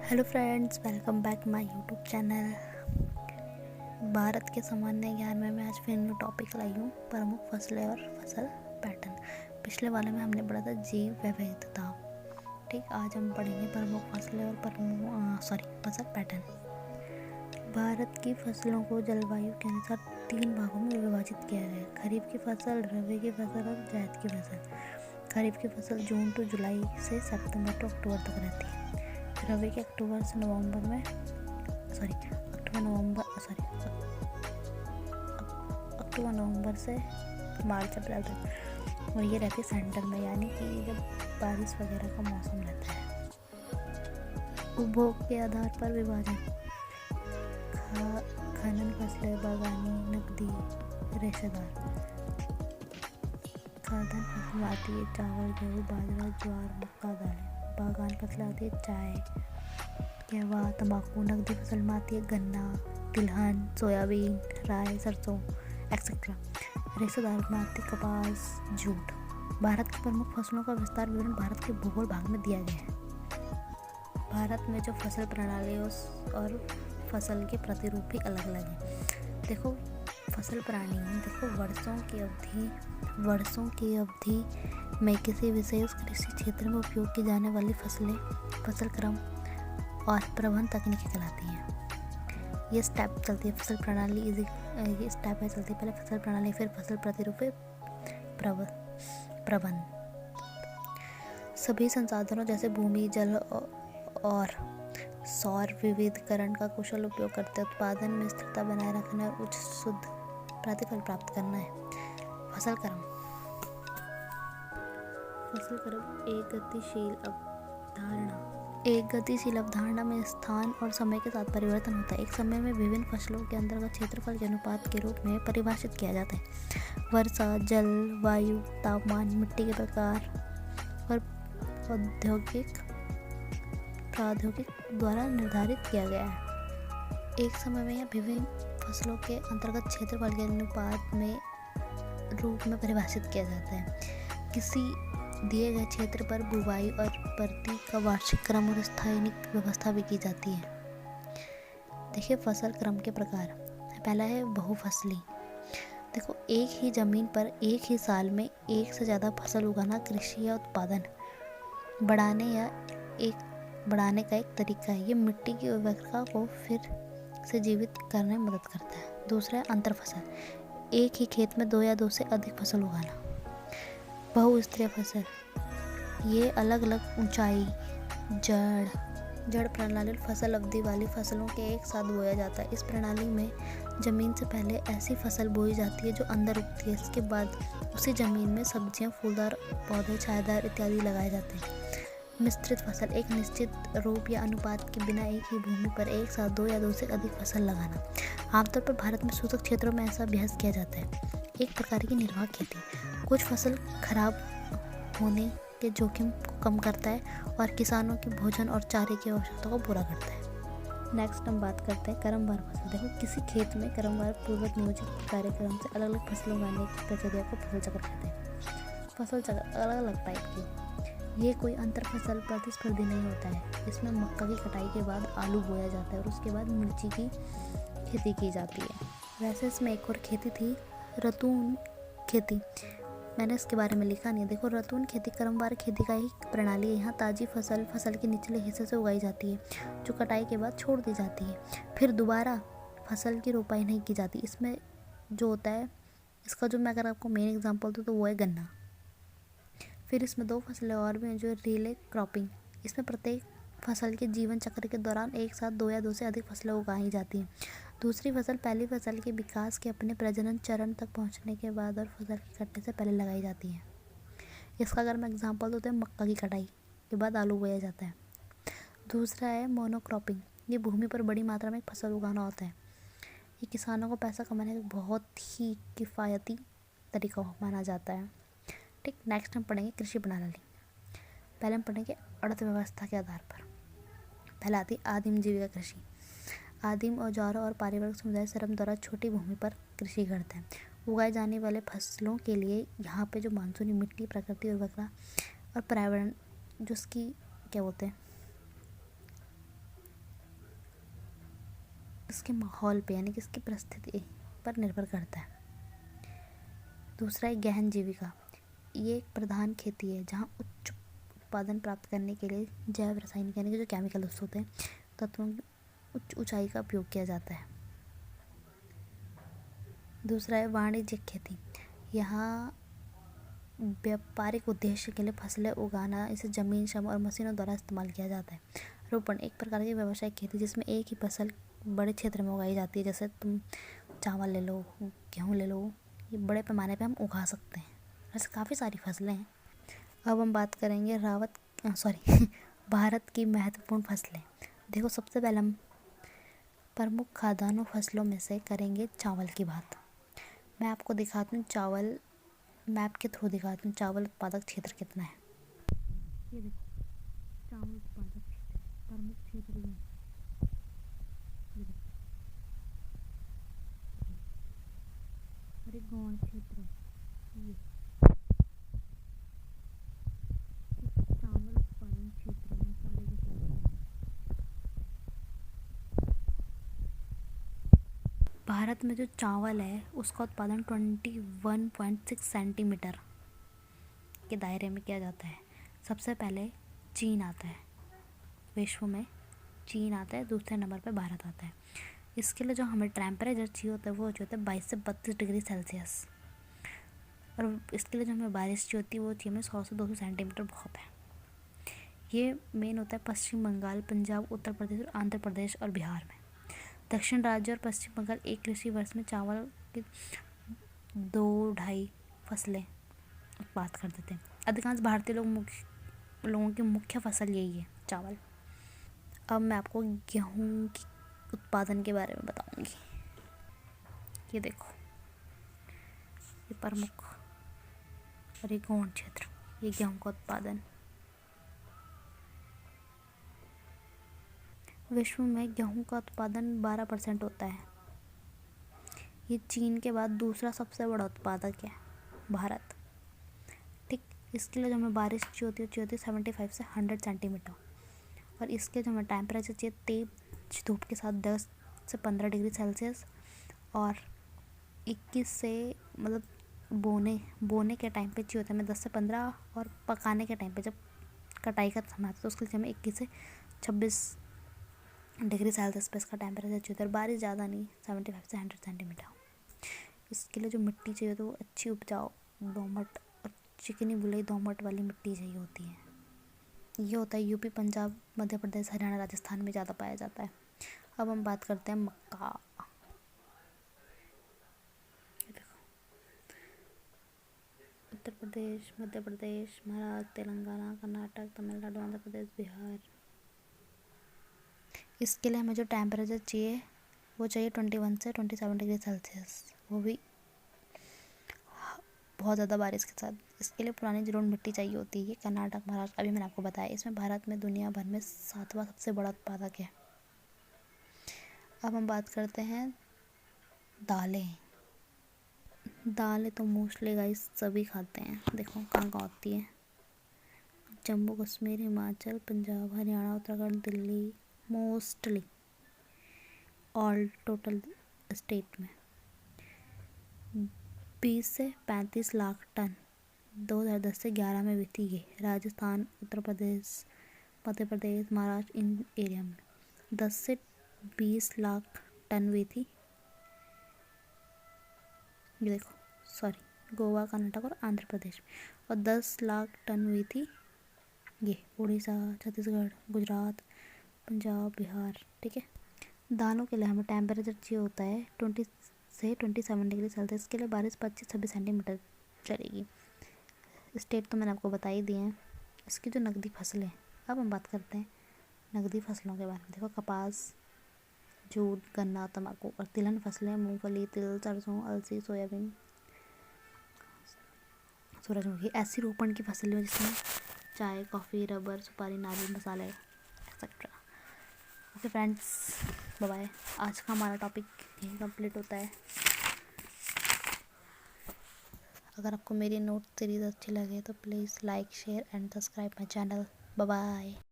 Hello friends, welcome back my YouTube channel. Bharat के सामान्य ज्ञान में मैं आज फिर न्यू टॉपिक लाई हूँ, प्रमुख फसलें और फसल पैटर्न। पिछले वाले में हमने पढ़ा था जीव विविधता। ठीक, आज हम पढ़ेंगे प्रमुख फसलें और फसल पैटर्न। भारत की फसलों को जलवायु के अनुसार 3 भागों में विभाजित किया गया है: खरीफ की फसल, रबी की फसल और जायद की फसल। खरीफ की फसल जून टू जुलाई से सितंबर टू अक्टूबर तक रहती है। रबी के अक्टूबर नवंबर से मार्च अप्रैल तक, और ये रहती है सेंटर में, यानी कि जब बारिश वगैरह का मौसम रहता है। उपभोग के आधार पर विभाजन: खनन फसलें, बागवानी, नकदी, रेशेदार। खाद्यान्न फसल आती है चावल, गेहूँ, बाजरा, ज्वार, मक्का, दालें। बागान फसल आती है चाय, कहवा, तंबाकू। नकदी फसल में आती है गन्ना, तिलहन, सोयाबीन, राई, सरसों एक्सेट्रा। रेशेदार में आती है कपास, जूट। भारत की प्रमुख फसलों का विस्तार विवरण भारत के भूगोल भाग में दिया गया है। भारत में जो फसल प्रणाली और फसल के प्रतिरूप भी अलग अलग हैं। देखो, फसल प्रणाली में देखो वर्षों की अवधि में किसी विशेष कृषि क्षेत्र में उपयोग की जाने वाली फसलें फसल क्रम और प्रबंध तकनीकी कहलाती हैं। ये स्टेप चलती है फसल प्रणाली ये स्टेप है चलती है पहले फसल प्रणाली, फिर फसल प्रतिरूप, प्रबंध। सभी संसाधनों जैसे भूमि, जल और सौर विविधीकरण का कुशल उपयोग करते उत्पादन में स्थिरता बनाए रखना और उच्च शुद्ध प्रतिफल प्राप्त करना है। फसल क्रम एक गतिशील अवधारणा में स्थान और समय के साथ परिवर्तन होता है। एक समय में विभिन्न फसलों के अंतर्गत क्षेत्रफल के अनुपात के रूप में परिभाषित किया जाता है। वर्षा, जल, वायु, तापमान, मिट्टी के प्रकार और प्रौद्योगिक द्वारा निर्धारित किया गया है। एक समय में यह विभिन्न फसलों के अंतर्गत क्षेत्रफल के अनुपात में रूप में परिभाषित किया जाता है। किसी दिए गए क्षेत्र पर बुवाई और प्रति का वार्षिक क्रम और स्थानिक व्यवस्था भी की जाती है। देखिए, फसल क्रम के प्रकार। पहला है बहुफसली। देखो, एक ही जमीन पर एक ही साल में एक से ज़्यादा फसल उगाना कृषि या उत्पादन बढ़ाने का एक तरीका है। ये मिट्टी की उर्वरता को फिर से जीवित करने में मदद करता है। दूसरा है अंतर फसल। एक ही खेत में 2 या 2 से अधिक फसल उगाना। बहुस्तरीय फसल, ये अलग अलग ऊंचाई, जड़ प्रणाली और फसल अवधि वाली फसलों के एक साथ बोया जाता है। इस प्रणाली में जमीन से पहले ऐसी फसल बोई जाती है जो अंदर उगती है। इसके बाद उसी जमीन में सब्जियां, फूलदार पौधे, छायादार इत्यादि लगाए जाते हैं। मिश्रित फसल, एक निश्चित रूप या अनुपात के बिना एक ही भूमि पर एक साथ 2 या 2 से अधिक फसल लगाना। आमतौर पर भारत में शुष्क क्षेत्रों में ऐसा अभ्यास किया जाता है। एक प्रकार की निर्वाह खेती, कुछ फसल खराब होने के जोखिम को कम करता है और किसानों की भोजन और चारे की आवश्यकता को पूरा करता है। नेक्स्ट हम बात करते हैं क्रमवार फसल। देखो, किसी खेत में क्रमवार पूर्वक नियोजित कार्यक्रम से अलग अलग फसलें उगाने की प्रक्रिया को फसल चक्र कहते हैं। फसल चक्र अलग अलग टाइप की, ये कोई अंतर फसल प्रतिस्पर्धी नहीं होता है। इसमें मक्का की कटाई के बाद आलू बोया जाता है और उसके बाद मिर्ची की खेती की जाती है। वैसे इसमें एक और खेती थी, रतून खेती। मैंने इसके बारे में लिखा नहीं है। देखो, रतून खेती क्रमवार खेती का ही प्रणाली है। यहाँ ताज़ी फसल के निचले हिस्से से उगाई जाती है, जो कटाई के बाद छोड़ दी जाती है। फिर दोबारा फसल की रोपाई नहीं की जाती। इसमें जो होता है, इसका जो मैं अगर आपको मेन एग्जाम्पल दूँ तो वो है गन्ना। फिर इसमें 2 फसलें और भी हैं, जो रिले क्रॉपिंग। इसमें प्रत्येक फसल के जीवन चक्र के दौरान एक साथ 2 या 2 से अधिक फसलें उगाई जाती हैं। दूसरी फसल पहली फसल के विकास के अपने प्रजनन चरण तक पहुंचने के बाद और फसल की कटने से पहले लगाई जाती है। इसका अगर मैं एग्जांपल दूँ तो मक्का की कटाई के बाद आलू बोया जाता है। दूसरा है मोनोक्रॉपिंग। ये भूमि पर बड़ी मात्रा में फसल उगाना होता है। ये किसानों को पैसा कमाने का बहुत ही किफ़ायती तरीका माना जाता है। ठीक, नेक्स्ट हम पढ़ेंगे कृषि प्रणाली। पहले हम पढ़ेंगे अर्थव्यवस्था के आधार पर। पहले आती है आदिम जीविका कृषि। आदिम औजारों और पारिवारिक समुदाय श्रम द्वारा छोटी भूमि पर कृषि करते हैं। उगाए जाने वाले फसलों के लिए यहाँ पे जो मानसूनी मिट्टी, प्रकृति उर्वरता और पर्यावरण, जो उसकी क्या बोलते हैं, इसके माहौल पे यानी कि इसकी परिस्थिति पर निर्भर करता है। दूसरा है गहन जीविका। ये एक प्रधान खेती है जहाँ उच्च उत्पादन प्राप्त करने के लिए जैव रासायनिक यानी कि जो केमिकल्स होते हैं तत्वों की उच्च ऊंचाई का उपयोग किया जाता है। दूसरा है वाणिज्यिक खेती। यहाँ व्यापारिक उद्देश्य के लिए फसलें उगाना, इसे जमीन, श्रम और मशीनों द्वारा इस्तेमाल किया जाता है। रोपण एक प्रकार की व्यावसायिक खेती जिसमें एक ही फसल बड़े क्षेत्र में उगाई जाती है। जैसे तुम चावल ले लो, गेहूँ ले लो, ये बड़े पैमाने पे हम उगा सकते हैं। ऐसे काफ़ी सारी फसलें हैं। अब हम बात करेंगे भारत की महत्वपूर्ण फसलें। देखो, सबसे पहले हम प्रमुख खाद्यान्नों फसलों में से करेंगे चावल की बात। मैं आपको दिखाती हूँ चावल, मैप के थ्रू दिखाती हूँ चावल उत्पादक क्षेत्र कितना है। ये देखो, चावल उत्पादक क्षेत्र, प्रमुख क्षेत्र ये देखो, और एक गौण क्षेत्र ये चावल उत्पादन क्षेत्र में सारे के सारे। भारत में जो चावल है उसका उत्पादन 21.6 सेंटीमीटर के दायरे में किया जाता है। सबसे पहले चीन आता है, विश्व में चीन आता है, दूसरे नंबर पे भारत आता है। इसके लिए जो हमें टेम्परेचर चाहिए होता है वो होता है 22 से 32 डिग्री सेल्सियस, और इसके लिए जो हमें बारिश चाहिए होती है वो चाहिए हमें 100 से 200 सेंटीमीटर बहुत है। ये मेन होता है पश्चिम बंगाल, पंजाब, उत्तर प्रदेश और आंध्र प्रदेश और बिहार में। दक्षिण राज्य और पश्चिम बंगाल एक कृषि वर्ष में चावल की 2-2.5 फसलें उत्पाद कर देते हैं। अधिकांश भारतीय लोगों की मुख्य फसल यही है, चावल। अब मैं आपको गेहूं की उत्पादन के बारे में बताऊंगी। ये देखो, ये प्रमुख और ये गौण क्षेत्र, ये गेहूं का उत्पादन। विश्व में गेहूं का उत्पादन 12% होता है। ये चीन के बाद दूसरा सबसे बड़ा उत्पादक है भारत। ठीक, इसके लिए जो हमें बारिश चाहिए होती है 75 से 100 सेंटीमीटर, और इसके जो हमें टेम्परेचर चाहिए तेज धूप के साथ 10 से 15 डिग्री सेल्सियस, और 21 से मतलब बोने के टाइम पे चाहिए होता है हमें 10 से 15, और पकाने के टाइम पे जब कटाई का समय आता है तो उसके लिए हमें 21 से 26 डिग्री सेल्सियस पे इसका टेम्परेचर चाहिए होता है। बारिश ज़्यादा नहीं, 75 से 100 सेंटीमीटर। इसके लिए जो मिट्टी चाहिए तो अच्छी उपजाऊ दोमट और चिकनी बुलाई दोमट वाली मिट्टी चाहिए होती है। ये होता है यूपी, पंजाब, मध्य प्रदेश, हरियाणा, राजस्थान में ज़्यादा पाया जाता है। अब हम बात करते हैं मक्का। उत्तर प्रदेश, मध्य प्रदेश, महाराष्ट्र, तेलंगाना, कर्नाटक, तमिलनाडु, आंध्र प्रदेश, बिहार। इसके लिए हमें जो टेम्परेचर चाहिए वो चाहिए 21 से 27 डिग्री सेल्सियस, वो भी बहुत ज़्यादा बारिश के साथ। इसके लिए पुरानी जलोढ़ मिट्टी चाहिए होती है। कर्नाटक, महाराष्ट्र, अभी मैंने आपको बताया। इसमें भारत में दुनिया भर में 7वां सबसे बड़ा उत्पादक है। अब हम बात करते हैं दालें। दालें तो मोस्टली गाइस सभी खाते हैं। देखो कहाँ कहाँ होती है, Jammu Kashmir, Himachal, Punjab, Haryana, Uttarakhand, Delhi, mostly all total state में 20 से 35 लाख टन 2010 से 11 में हुई थी। ये राजस्थान, उत्तर प्रदेश, मध्य प्रदेश, महाराष्ट्र, इन एरिया में 10 से 20 लाख टन हुई थी। ये देखो, सॉरी, गोवा, कर्नाटक और आंध्र प्रदेश में, और 10 लाख टन हुई थी ये उड़ीसा, छत्तीसगढ़, गुजरात, पंजाब, बिहार। ठीक है। दालों के लिए हमें टेम्परेचर चाहिए होता है 20 से 27 डिग्री सेल्सियस। के लिए बारिश 25-26 सेंटीमीटर चलेगी। स्टेट तो मैंने आपको बता ही दिए हैं। इसकी जो नकदी फसलें, अब हम बात करते हैं नकदी फसलों के बारे में। देखो, कपास, जूट, गन्ना, तंबाकू और तिलहन फसलें, मूंगफली, तिल, सरसों, अलसी, सोयाबीन, सूरजमुखी ऐसी रोपण की फसलें हैं जिसमें चाय, कॉफ़ी, रबर, सुपारी, नारियल, मसाले etcetera. Okay friends, bye bye. आज का हमारा टॉपिक यही कंप्लीट होता है। अगर आपको मेरी नोट सीरीज़ अच्छी लगे तो please like, share and subscribe my channel. Bye bye.